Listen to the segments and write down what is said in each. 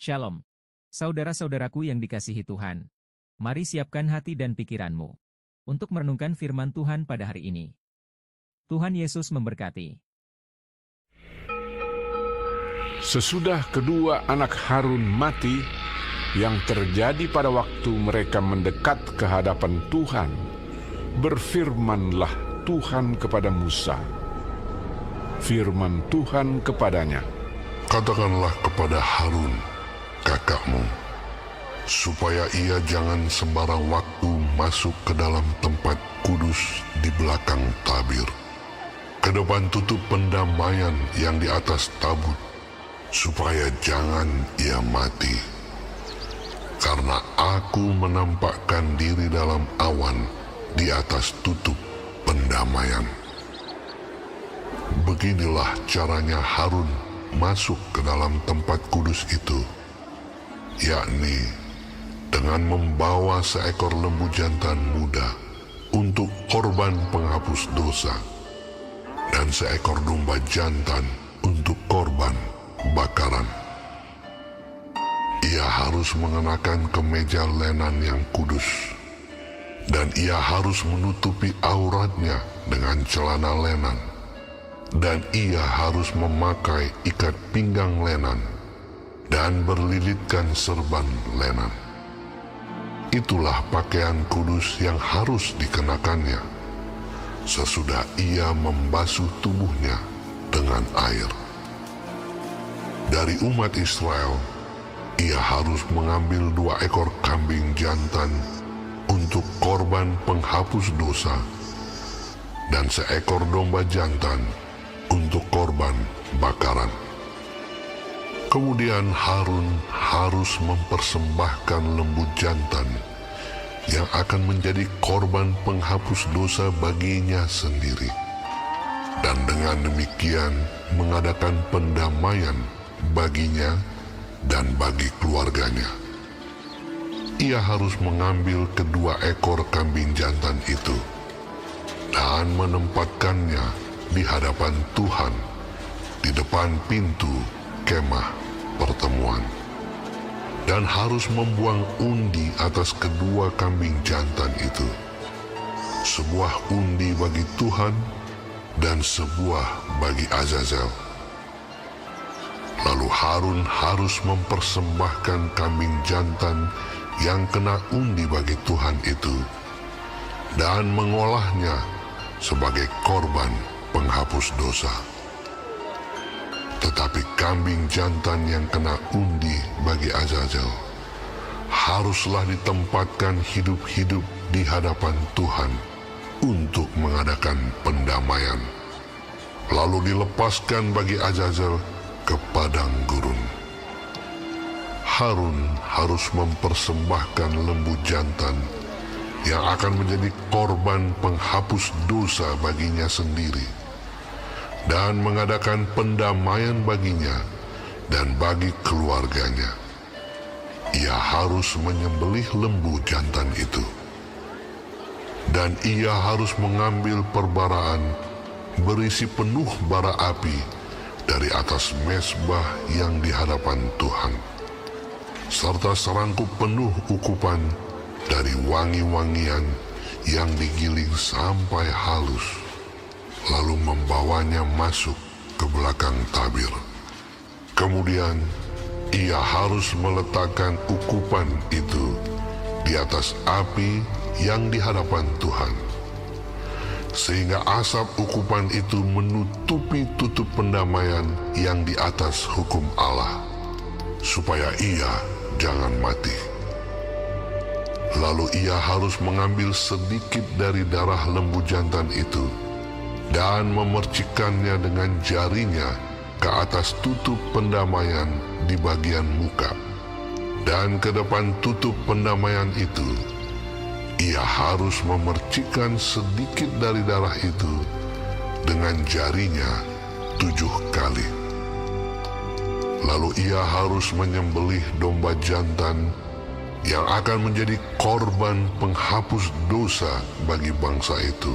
Shalom. Saudara-saudaraku yang dikasihi Tuhan. Mari siapkan hati dan pikiranmu untuk merenungkan firman Tuhan pada hari ini. Tuhan Yesus memberkati. Sesudah kedua anak Harun mati, yang terjadi pada waktu mereka mendekat ke hadapan Tuhan, berfirmanlah Tuhan kepada Musa. Firman Tuhan kepadanya, "Katakanlah kepada Harun, kakakmu, supaya ia jangan sembarang waktu masuk ke dalam tempat kudus di belakang tabir, ke depan tutup pendamaian yang di atas tabut, supaya jangan ia mati. Karena aku menampakkan diri dalam awan di atas tutup pendamaian." Beginilah caranya Harun masuk ke dalam tempat kudus itu, yakni dengan membawa seekor lembu jantan muda untuk korban penghapus dosa, dan seekor domba jantan untuk korban bakaran. Ia harus mengenakan kemeja lenan yang kudus, dan ia harus menutupi auratnya dengan celana lenan, dan ia harus memakai ikat pinggang lenan dan berlilitkan serban lenan. Itulah pakaian kudus yang harus dikenakannya sesudah ia membasuh tubuhnya dengan air. Dari umat Israel, ia harus mengambil 2 ekor kambing jantan untuk korban penghapus dosa, dan seekor domba jantan untuk korban bakaran. Kemudian Harun harus mempersembahkan lembu jantan yang akan menjadi korban penghapus dosa baginya sendiri, dan dengan demikian mengadakan pendamaian baginya dan bagi keluarganya. Ia harus mengambil kedua ekor kambing jantan itu dan menempatkannya di hadapan Tuhan di depan pintu kemah pertemuan, dan harus membuang undi atas kedua kambing jantan itu, sebuah undi bagi Tuhan dan sebuah bagi Azazel. Lalu Harun harus mempersembahkan kambing jantan yang kena undi bagi Tuhan itu dan mengolahnya sebagai korban penghapus dosa. Tetapi kambing jantan yang kena undi bagi Azazel haruslah ditempatkan hidup-hidup di hadapan Tuhan untuk mengadakan pendamaian, lalu dilepaskan bagi Azazel ke padang gurun. Harun harus mempersembahkan lembu jantan yang akan menjadi korban penghapus dosa baginya sendiri, dan mengadakan pendamaian baginya dan bagi keluarganya. Ia harus menyembelih lembu jantan itu, dan ia harus mengambil perbaraan berisi penuh bara api dari atas mezbah yang di hadapan Tuhan, serta serangkup penuh ukupan dari wangi-wangian yang digiling sampai halus, lalu membawanya masuk ke belakang tabir. Kemudian ia harus meletakkan ukupan itu di atas api yang di hadapan Tuhan, sehingga asap ukupan itu menutupi tutup pendamaian yang di atas hukum Allah, supaya ia jangan mati. Lalu ia harus mengambil sedikit dari darah lembu jantan itu dan memercikannya dengan jarinya ke atas tutup pendamaian di bagian muka, dan ke depan tutup pendamaian itu ia harus memercikkan sedikit dari darah itu dengan jarinya 7 kali. Lalu ia harus menyembelih domba jantan yang akan menjadi korban penghapus dosa bagi bangsa itu,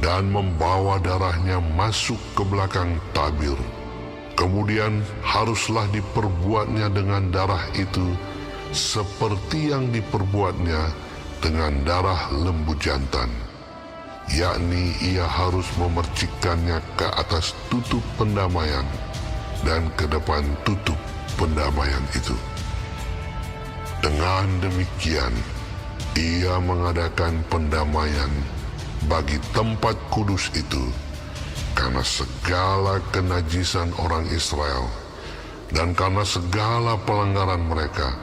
dan membawa darahnya masuk ke belakang tabir Kemudian haruslah diperbuatnya dengan darah itu seperti yang diperbuatnya dengan darah lembu jantan, yakni ia harus memercikkannya ke atas tutup pendamaian dan ke depan tutup pendamaian itu. Dengan demikian, ia mengadakan pendamaian bagi tempat kudus itu karena segala kenajisan orang Israel dan karena segala pelanggaran mereka,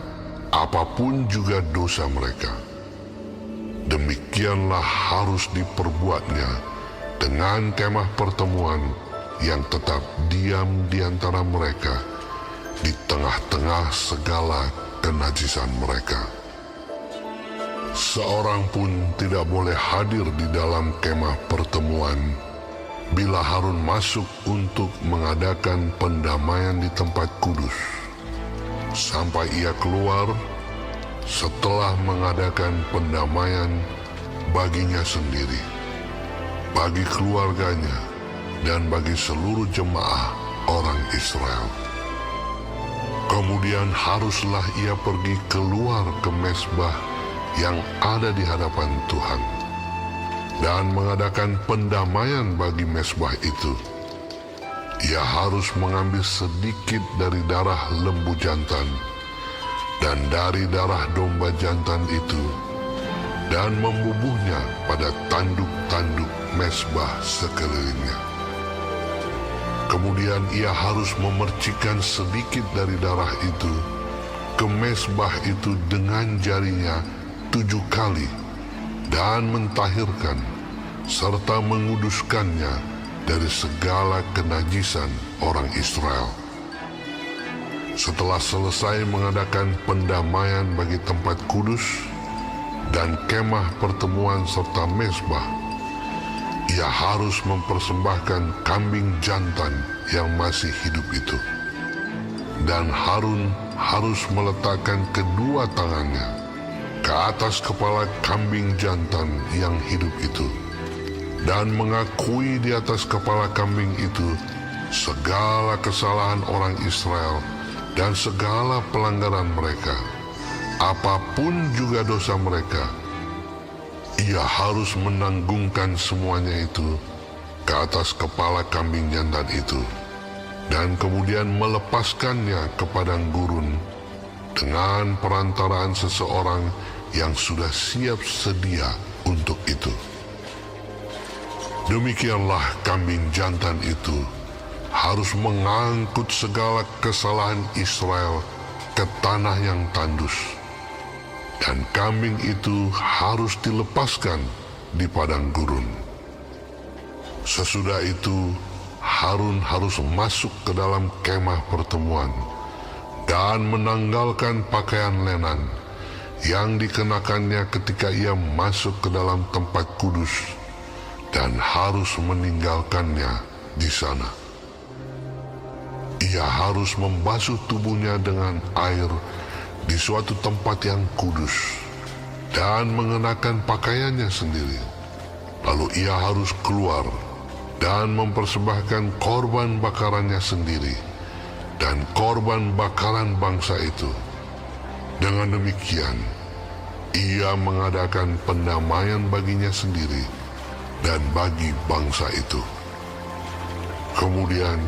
apapun juga dosa mereka. Demikianlah harus diperbuatnya dengan kemah pertemuan yang tetap diam di antara mereka di tengah-tengah segala kenajisan mereka. Seorang pun tidak boleh hadir di dalam kemah pertemuan bila Harun masuk untuk mengadakan pendamaian di tempat kudus, sampai ia keluar setelah mengadakan pendamaian baginya sendiri, bagi keluarganya, dan bagi seluruh jemaah orang Israel. Kemudian haruslah ia pergi keluar ke mezbah yang ada di hadapan Tuhan dan mengadakan pendamaian bagi mezbah itu. Ia harus mengambil sedikit dari darah lembu jantan dan dari darah domba jantan itu dan membubuhnya pada tanduk-tanduk mezbah sekelilingnya. Kemudian ia harus memercikkan sedikit dari darah itu ke mezbah itu dengan jarinya 7 kali dan mentahirkan serta menguduskannya dari segala kenajisan orang Israel. Setelah selesai mengadakan pendamaian bagi tempat kudus dan kemah pertemuan serta mezbah, ia harus mempersembahkan kambing jantan yang masih hidup itu. Dan Harun harus meletakkan kedua tangannya ke atas kepala kambing jantan yang hidup itu dan mengakui di atas kepala kambing itu segala kesalahan orang Israel dan segala pelanggaran mereka, apapun juga dosa mereka. Ia harus menanggungkan semuanya itu ke atas kepala kambing jantan itu dan kemudian melepaskannya ke padang gurun dengan perantaraan seseorang yang sudah siap sedia untuk itu. Demikianlah kambing jantan itu harus mengangkut segala kesalahan Israel ke tanah yang tandus, dan kambing itu harus dilepaskan di padang gurun. Sesudah itu, Harun harus masuk ke dalam kemah pertemuan dan menanggalkan pakaian lenan yang dikenakannya ketika ia masuk ke dalam tempat kudus dan harus meninggalkannya di sana. Ia harus membasuh tubuhnya dengan air di suatu tempat yang kudus dan mengenakan pakaiannya sendiri. Lalu ia harus keluar dan mempersembahkan korban bakarannya sendiri dan korban bakaran bangsa itu. Dengan demikian, ia mengadakan pendamaian baginya sendiri dan bagi bangsa itu. Kemudian,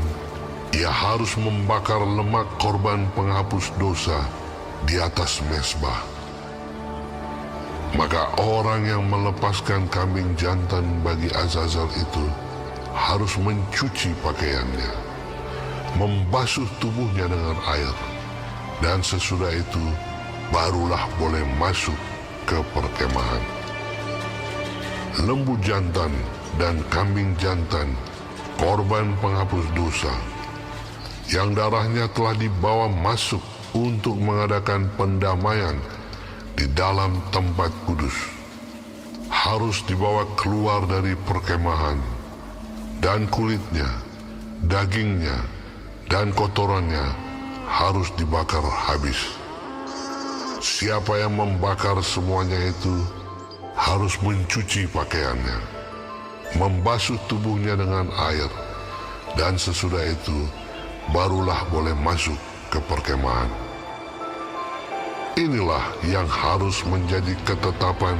ia harus membakar lemak korban penghapus dosa di atas mezbah. Maka orang yang melepaskan kambing jantan bagi Azazel itu harus mencuci pakaiannya, membasuh tubuhnya dengan air, dan sesudah itu barulah boleh masuk ke perkemahan. Lembu jantan dan kambing jantan, korban penghapus dosa, yang darahnya telah dibawa masuk untuk mengadakan pendamaian di dalam tempat kudus, harus dibawa keluar dari perkemahan, dan kulitnya, dagingnya, dan kotorannya harus dibakar habis. Siapa yang membakar semuanya itu harus mencuci pakaiannya, membasuh tubuhnya dengan air, dan sesudah itu barulah boleh masuk ke perkemahan. Inilah yang harus menjadi ketetapan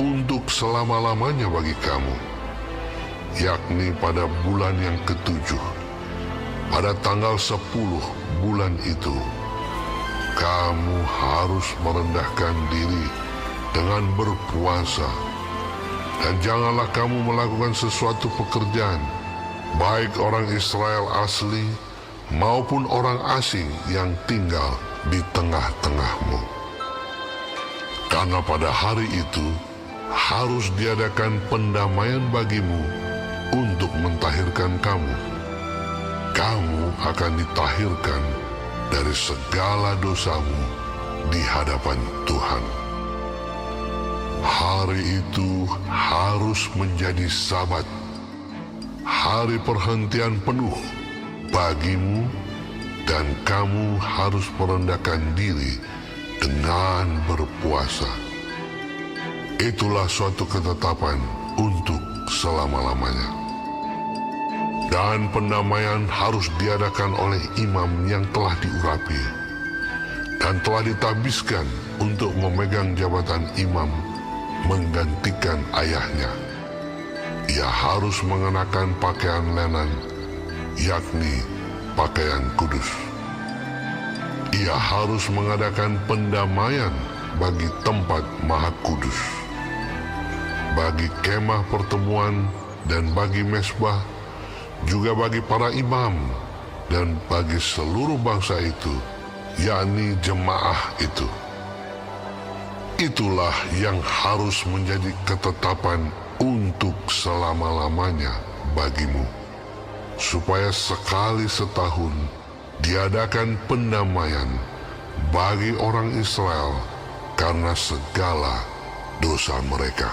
untuk selama-lamanya bagi kamu, yakni pada bulan yang ketujuh, pada tanggal 10 bulan itu, kamu harus merendahkan diri dengan berpuasa, dan janganlah kamu melakukan sesuatu pekerjaan, baik orang Israel asli maupun orang asing yang tinggal di tengah-tengahmu. Karena pada hari itu harus diadakan pendamaian bagimu untuk mentahirkan kamu. Kamu akan ditahirkan dari segala dosamu di hadapan Tuhan. Hari itu harus menjadi Sabat, hari perhentian penuh bagimu, dan kamu harus merendahkan diri dengan berpuasa. Itulah suatu ketetapan untuk selama-lamanya. Dan pendamaian harus diadakan oleh imam yang telah diurapi dan telah ditabiskan untuk memegang jabatan imam menggantikan ayahnya. Ia harus mengenakan pakaian lenan, yakni pakaian kudus. Ia harus mengadakan pendamaian bagi tempat maha kudus, bagi kemah pertemuan dan bagi mesbah, juga bagi para imam dan bagi seluruh bangsa itu, yakni jemaah itu. Itulah yang harus menjadi ketetapan untuk selama-lamanya bagimu, supaya sekali setahun diadakan pendamaian bagi orang Israel karena segala dosa mereka.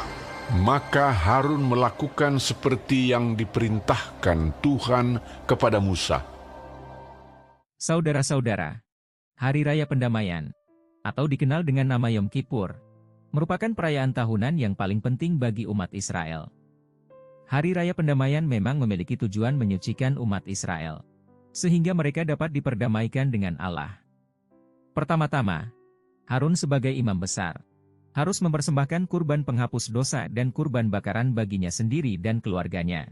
Maka Harun melakukan seperti yang diperintahkan Tuhan kepada Musa. Saudara-saudara, Hari Raya Pendamaian, atau dikenal dengan nama Yom Kippur, merupakan perayaan tahunan yang paling penting bagi umat Israel. Hari Raya Pendamaian memang memiliki tujuan menyucikan umat Israel, sehingga mereka dapat diperdamaikan dengan Allah. Pertama-tama, Harun sebagai imam besar, harus mempersembahkan kurban penghapus dosa dan kurban bakaran baginya sendiri dan keluarganya,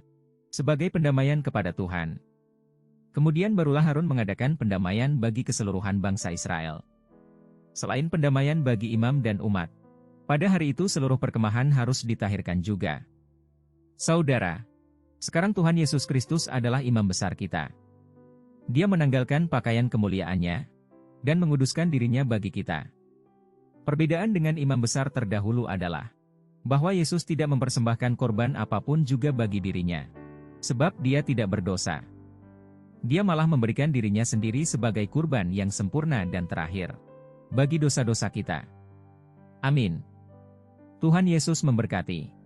sebagai pendamaian kepada Tuhan. Kemudian barulah Harun mengadakan pendamaian bagi keseluruhan bangsa Israel. Selain pendamaian bagi imam dan umat, pada hari itu seluruh perkemahan harus ditahirkan juga. Saudara, sekarang Tuhan Yesus Kristus adalah imam besar kita. Dia menanggalkan pakaian kemuliaannya dan menguduskan dirinya bagi kita. Perbedaan dengan imam besar terdahulu adalah bahwa Yesus tidak mempersembahkan korban apapun juga bagi dirinya, sebab dia tidak berdosa. Dia malah memberikan dirinya sendiri sebagai kurban yang sempurna dan terakhir bagi dosa-dosa kita. Amin. Tuhan Yesus memberkati.